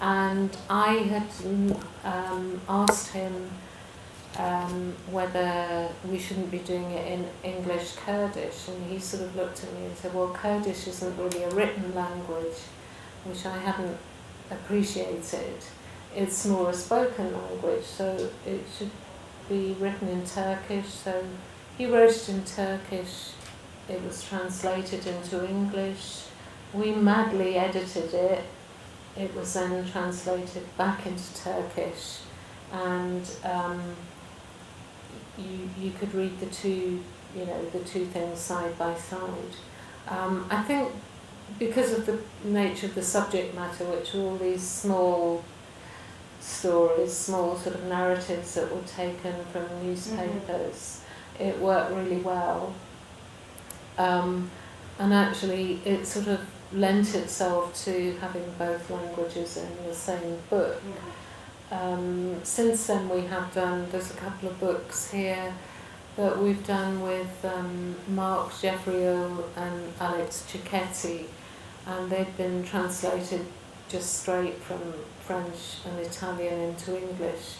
and I had asked him whether we shouldn't be doing it in English Kurdish, and he sort of looked at me and said, "Well, Kurdish isn't really a written language," which I hadn't appreciated. It's more a spoken language, so it should be written in Turkish. So he wrote it in Turkish, it was translated into English, we madly edited it, it was then translated back into Turkish, and you could read the two things side by side. I think because of the nature of the subject matter, which are all these small stories, small sort of narratives that were taken from newspapers, it worked really well. And actually it sort of lent itself to having both languages in the same book. Since then we have done, there's a couple of books here that we've done with Marc Geffriot and Alex Cicchetti, and they've been translated just straight from French and Italian into English.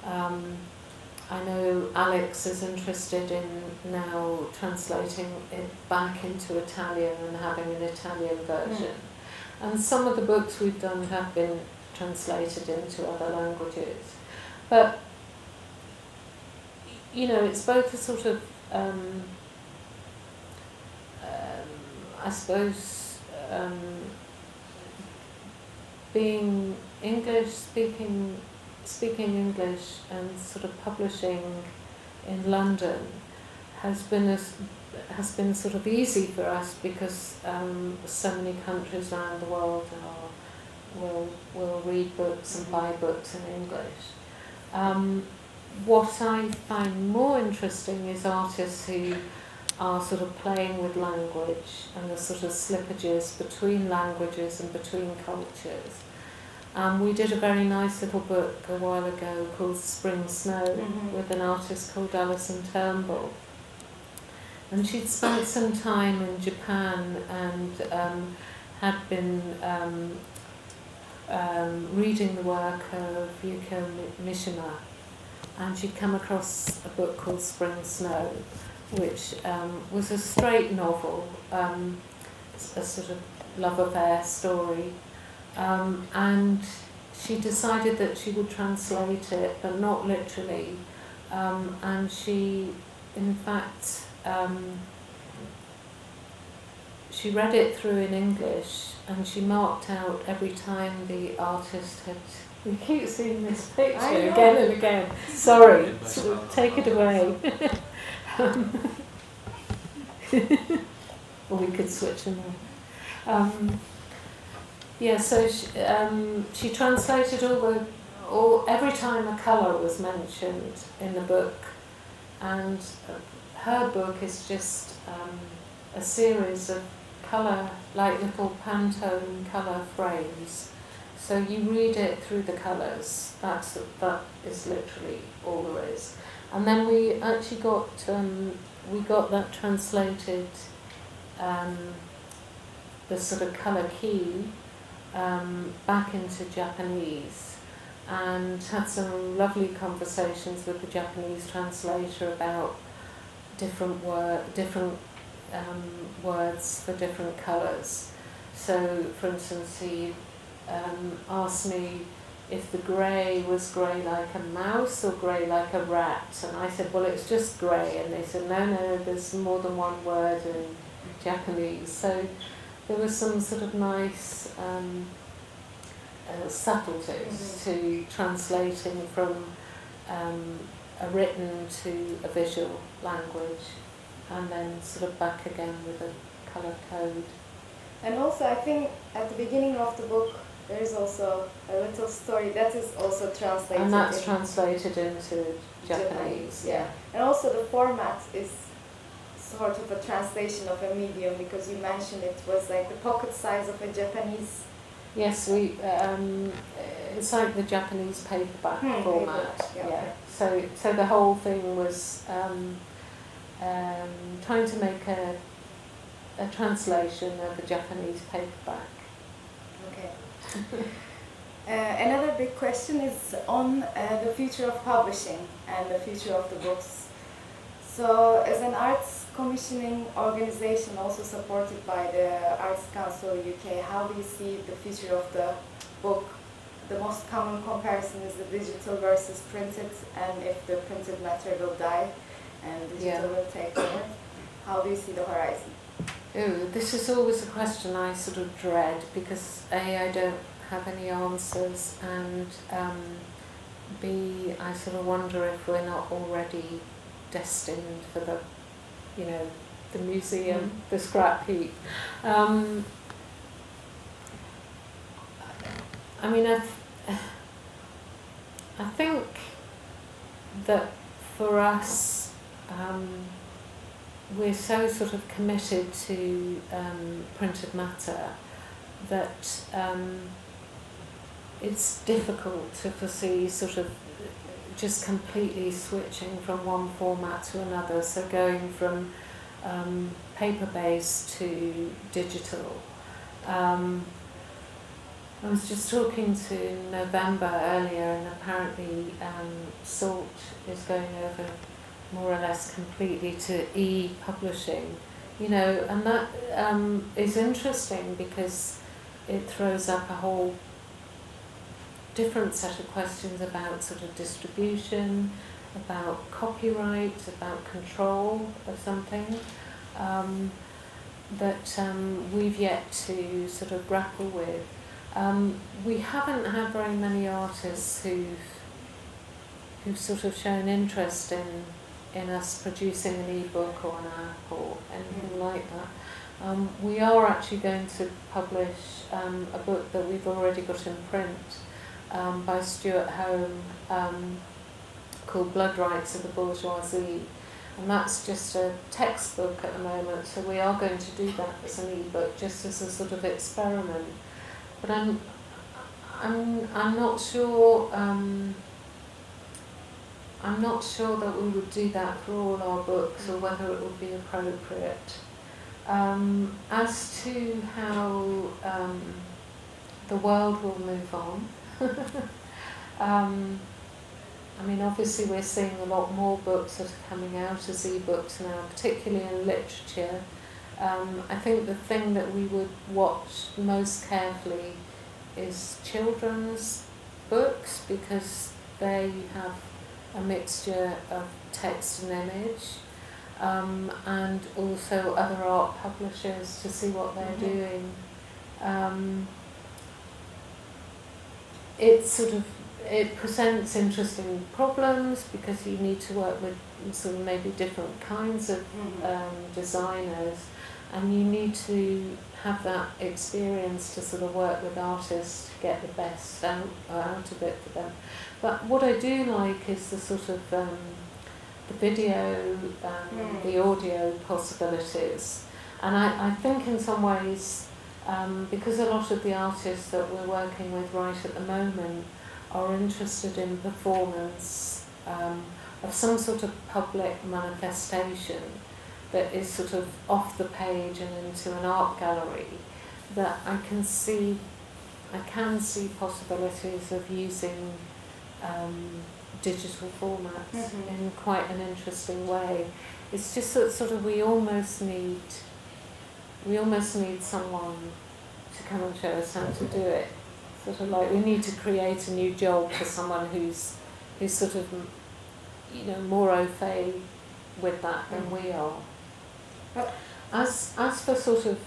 I know Alex is interested in now translating it back into Italian and having an Italian version. And some of the books we've done have been translated into other languages. But, it's both a sort of, I suppose, being English, speaking English and sort of publishing in London has been sort of easy for us because so many countries around the world will read books and buy books in English. What I find more interesting is artists who are sort of playing with language and the sort of slippages between languages and between cultures. We did a very nice little book a while ago called Spring Snow with an artist called Alison Turnbull. And she'd spent some time in Japan and had been reading the work of Yuko Mishima. And she'd come across a book called Spring Snow. which was a straight novel, a sort of love affair story, and she decided that she would translate it, but not literally, and she, in fact, she read it through in English, and she marked out every time the artist had. You keep seeing this picture again and again. Sorry, take it away. Or we could switch them on. Yeah, so she translated every time a colour was mentioned in the book, and her book is just a series of colour, like little Pantone colour frames. So you read it through the colours. That is literally all there is. And then we actually got that translated, the sort of colour key, back into Japanese, and had some lovely conversations with the Japanese translator about different words for different colours. So, for instance, he asked me if the grey was grey like a mouse or grey like a rat, and I said, well, it's just grey, and they said, no, there's more than one word in Japanese. So there was some sort of nice subtleties to translating from a written to a visual language, and then sort of back again with a colour code. And also, I think at the beginning of the book, there is also a little story that is also translated. And that's translated into Japanese. Yeah. And also the format is sort of a translation of a medium, because you mentioned it was like the pocket size of a Japanese. Yes, it's like the Japanese paperback format. Paperback, yeah. So the whole thing was trying to make a translation of a Japanese paperback. Okay. Another big question is on the future of publishing and the future of the books. So, as an arts commissioning organization also supported by the Arts Council UK, how do you see the future of the book? The most common comparison is the digital versus printed, and if the printed matter will die and digital will take over. How do you see the horizon? Ooh, this is always a question I sort of dread, because A, I don't have any answers, and B, I sort of wonder if we're not already destined for the museum, the scrap heap. I mean, I think that for us, we're so sort of committed to printed matter that it's difficult to foresee sort of just completely switching from one format to another, so going from paper-based to digital. I was just talking to November earlier, and apparently SALT is going over more or less completely to e-publishing, and that is interesting because it throws up a whole different set of questions about sort of distribution, about copyright, about control of something that we've yet to sort of grapple with. We haven't had very many artists who've sort of shown interest in us producing an e-book or an app or anything like that. We are actually going to publish a book that we've already got in print by Stuart Home called Blood Rights of the Bourgeoisie, and that's just a textbook at the moment, so we are going to do that as an e-book just as a sort of experiment. But I'm not sure. I'm not sure that we would do that for all our books, or whether it would be appropriate. As to how the world will move on, I mean, obviously we're seeing a lot more books that are coming out as e-books now, particularly in literature. I think the thing that we would watch most carefully is children's books, because there you have a mixture of text and image, and also other art publishers to see what they're doing. It presents interesting problems because you need to work with sort of maybe different kinds of designers, and you need to have that experience to sort of work with artists to get the best out of it for them. But what I do like is the sort of the video, the audio possibilities, and I think in some ways, because a lot of the artists that we're working with right at the moment are interested in performance of some sort of public manifestation that is sort of off the page and into an art gallery, that I can see possibilities of using digital formats in quite an interesting way. It's just that sort of we almost need someone to come and show us how to do it. Sort of like we need to create a new job for someone who's sort of, you know, more au fait with that than we are. As for sort of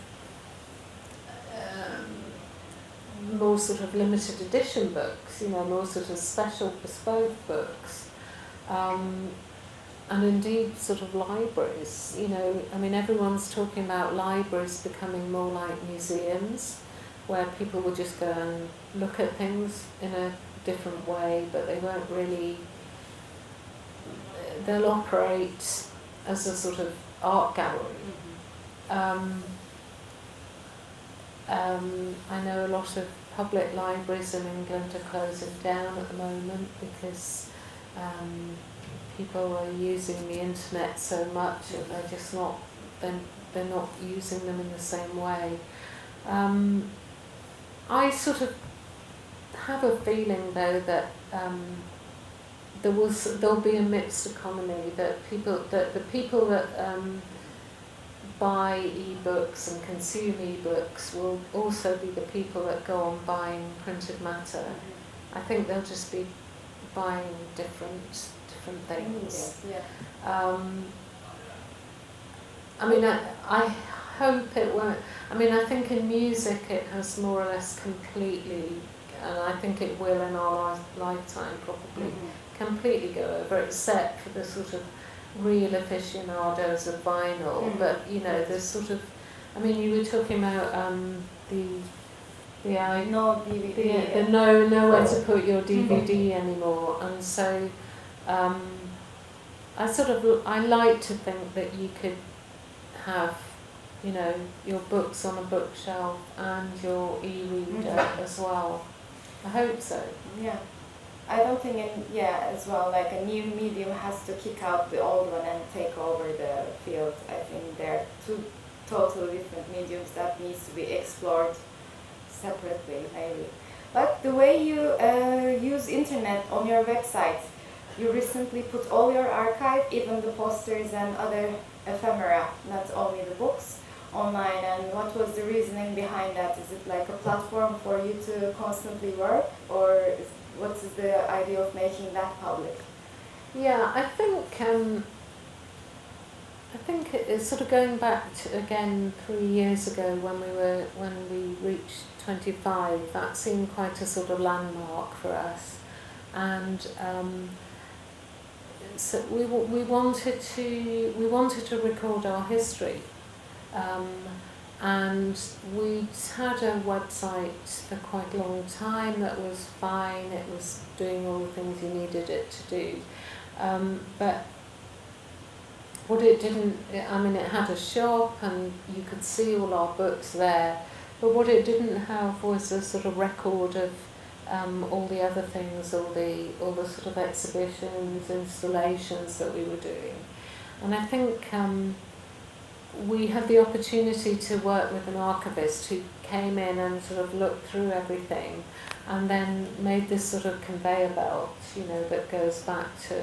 more sort of limited edition books, you know, more sort of special bespoke books, and indeed sort of libraries, you know, I mean everyone's talking about libraries becoming more like museums, where people will just go and look at things in a different way, but they won't really, they'll operate as a sort of art gallery. I know a lot of public libraries in England are closing down at the moment because people are using the internet so much that they're just not, they're not using them in the same way. I sort of have a feeling though that there'll be a mixed economy, that the people that buy e-books and consume e-books will also be the people that go on buying printed matter. I think they'll just be buying different things. I mean, I hope it won't. I mean, I think in music it has more or less completely, and I think it will in our lifetime probably, completely go over, except for the sort of real aficionados of vinyl. But you know, there's sort of, I mean, you were talking about nowhere to put your DVD anymore, and so I like to think that you could have, you know, your books on a bookshelf and your e-reader as well. I hope so. Yeah. I don't think, as well, like a new medium has to kick out the old one and take over the field. I think they're two totally different mediums that needs to be explored separately, maybe. But the way you use internet on your website, you recently put all your archive, even the posters and other ephemera, not only the books, online. And what was the reasoning behind that? Is it like a platform for you to constantly work, or what is the idea of making that public? Yeah, I think it's sort of going back to, again, 3 years ago when we reached 25. That seemed quite a sort of landmark for us, and so we wanted to record our history. And we'd had a website for quite a long time that was fine, it was doing all the things you needed it to do. But what it didn't, I mean, it had a shop and you could see all our books there, but what it didn't have was a sort of record of all the other things, all the sort of exhibitions, installations that we were doing. And I think we had the opportunity to work with an archivist who came in and sort of looked through everything and then made this sort of conveyor belt, that goes back to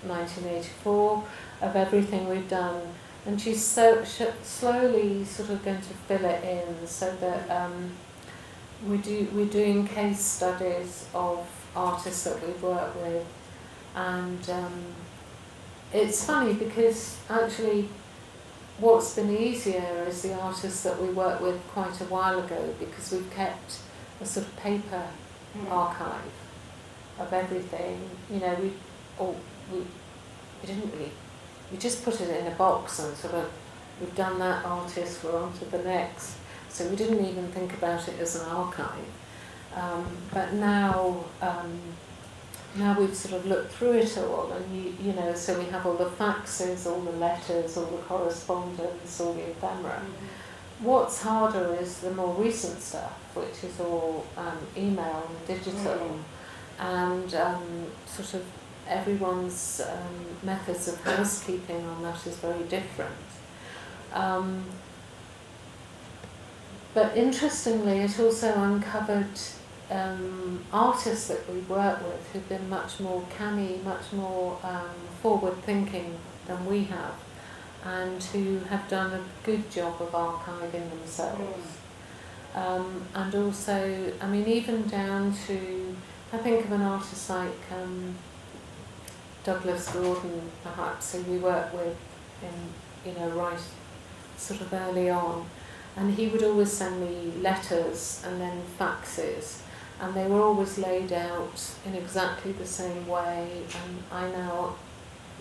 1984 of everything we've done. And she's slowly sort of going to fill it in so that we're doing case studies of artists that we've worked with. And it's funny because actually what's been easier is the artists that we worked with quite a while ago, because we've kept a sort of paper archive of everything. We didn't really, we just put it in a box and sort of, we've done that artist, we're on to the next. So we didn't even think about it as an archive. But now we've sort of looked through it all, and so we have all the faxes, all the letters, all the correspondence, all the ephemera. Mm-hmm. What's harder is the more recent stuff, which is all email and digital, and sort of everyone's methods of housekeeping on that is very different. But interestingly, it also uncovered artists that we work with who've been much more canny, much more forward-thinking than we have, and who have done a good job of archiving themselves. And also, I mean, even down to, I think of an artist like Douglas Gordon, perhaps, who we work with in, right sort of early on. And he would always send me letters and then faxes, and they were always laid out in exactly the same way. And I now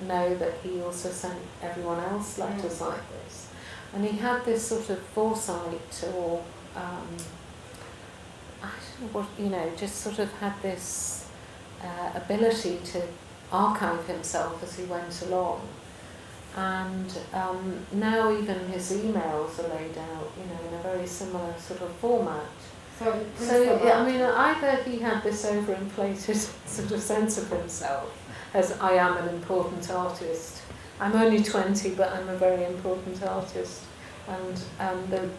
know that he also sent everyone else letters like this. And he had this sort of foresight, or I don't know what, just sort of had this ability to archive himself as he went along. And now even his emails are laid out, in a very similar sort of format. So I mean, either he had this overinflated sort of sense of himself as I am an important artist. I'm only 20, but I'm a very important artist, and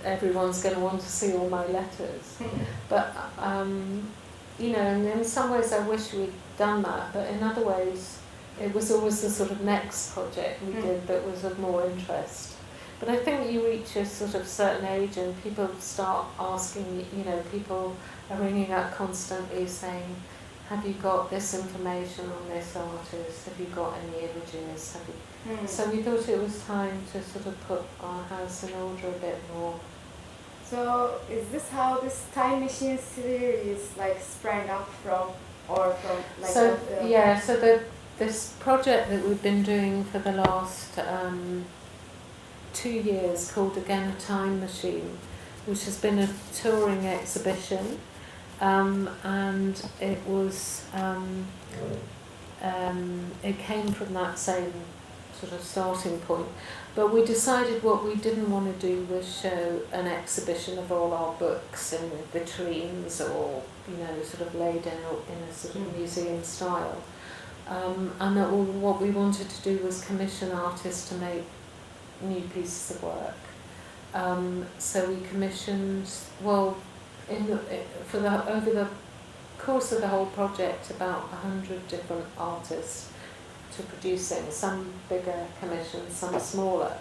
everyone's going to want to see all my letters. But and in some ways I wish we'd done that, but in other ways it was always the sort of next project we did that was of more interest. But I think you reach a sort of certain age and people start asking, people are ringing up constantly saying, have you got this information on this artist? Have you got any images? So we thought it was time to sort of put our house in order a bit more. So is this how this Time Machine series sprang up from, or from So this project that we've been doing for the last 2 years, called Again a Time Machine, which has been a touring exhibition, and it was it came from that same sort of starting point. But we decided what we didn't want to do was show an exhibition of all our books in vitrines, or sort of laid out in a sort of museum style. And that what we wanted to do was commission artists to make new pieces of work. So we commissioned, over the course of the whole project, about 100 different artists to producing, some bigger commissions, some smaller.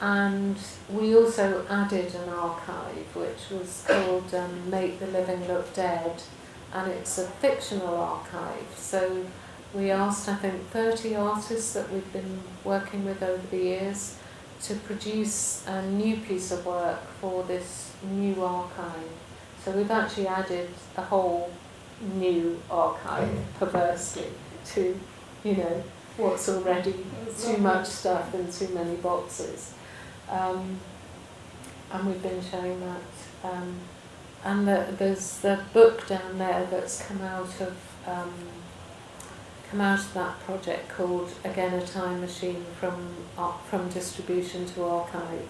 And we also added an archive which was called Make the Living Look Dead, and it's a fictional archive. So we asked, I think, 30 artists that we've been working with over the years to produce a new piece of work for this new archive. So we've actually added a whole new archive, perversely, to, what's already too much stuff in too many boxes. And we've been showing that. And there's the book down there that's come out of that project, called Again a Time Machine, from distribution to archive,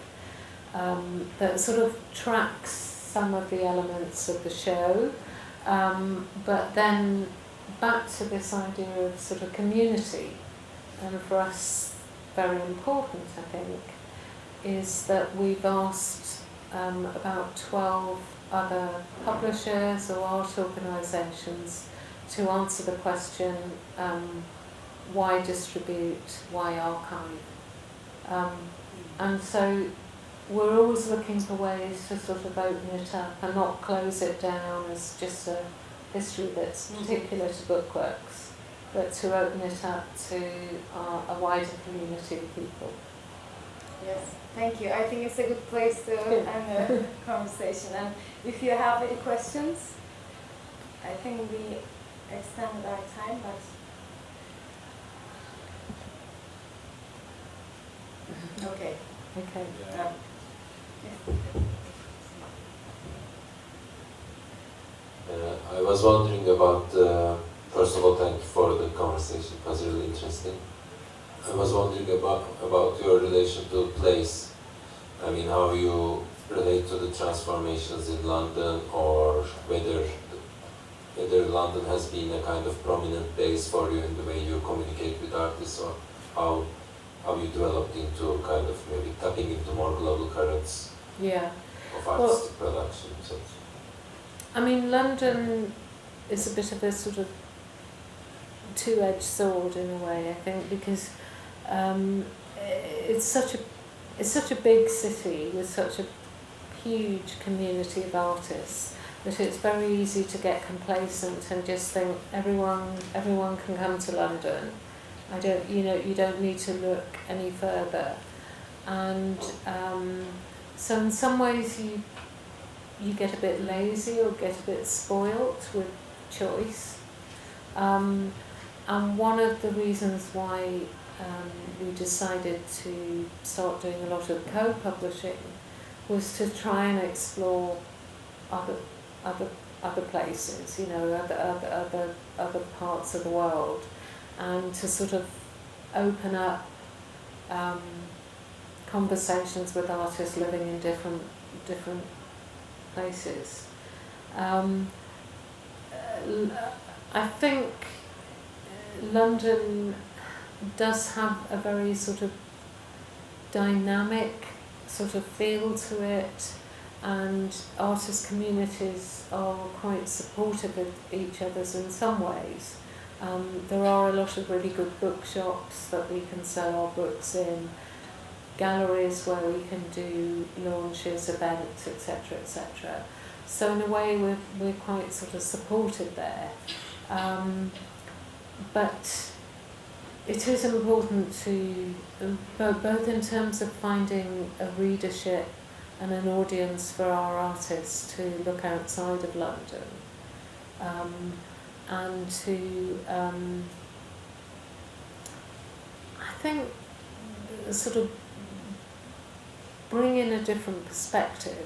that sort of tracks some of the elements of the show, but then back to this idea of sort of community. And for us, very important, I think, is that we've asked about 12 other publishers or art organisations to answer the question, why distribute, why archive? And so we're always looking for ways to sort of open it up and not close it down as just a history that's particular to Bookworks, but to open it up to a wider community of people. Yes, thank you. I think it's a good place to end the conversation. And if you have any questions, I think we extended our time, but okay. Okay. I was wondering about, first of all, thank you for the conversation, it was really interesting. I was wondering about your relation to place. I mean, how you relate to the transformations in London, or whether London has been a kind of prominent base for you in the way you communicate with artists, or how you developed into kind of maybe tapping into more global currents of artistic production. So. I mean, London is a bit of a sort of two-edged sword in a way, I think, because it's such a big city with such a huge community of artists that it's very easy to get complacent and just think everyone can come to London. You don't need to look any further, and so in some ways you get a bit lazy or get a bit spoilt with choice. And one of the reasons why we decided to start doing a lot of co-publishing was to try and explore other places, other parts of the world, and to sort of open up conversations with artists living in different places. I think London does have a very sort of dynamic sort of feel to it, and artist communities are quite supportive of each other's in some ways. There are a lot of really good bookshops that we can sell our books in, galleries where we can do launches, events, etc., etc. So in a way we're quite sort of supported there. But it is important to, both in terms of finding a readership and an audience for our artists, to look outside of London, and to, I think, sort of bring in a different perspective,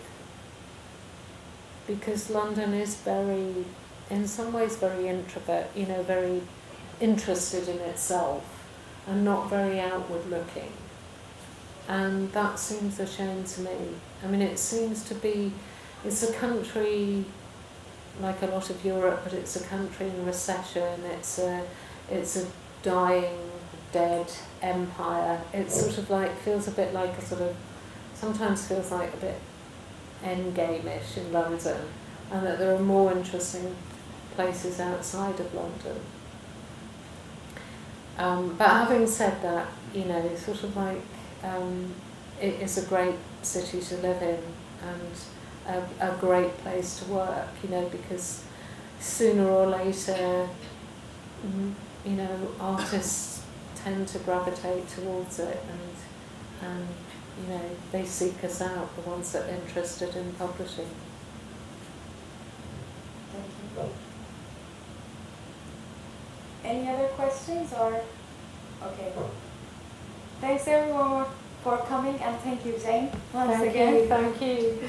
because London is very, in some ways, very introvert, very interested in itself and not very outward looking. And that seems a shame to me. I mean, it seems to be, it's a country like a lot of Europe, but it's a country in recession, it's a dying, dead empire. It's sort of like, feels a bit like a sort of, sometimes feels like a bit endgame-ish in London, and that there are more interesting places outside of London. But having said that, sort of like, it is a great city to live in, and a great place to work, because sooner or later, artists tend to gravitate towards it, and they seek us out, the ones that are interested in publishing. Thank you. Any other questions, or? Okay. Thanks everyone for coming, and thank you, Jane, once again. Thank you.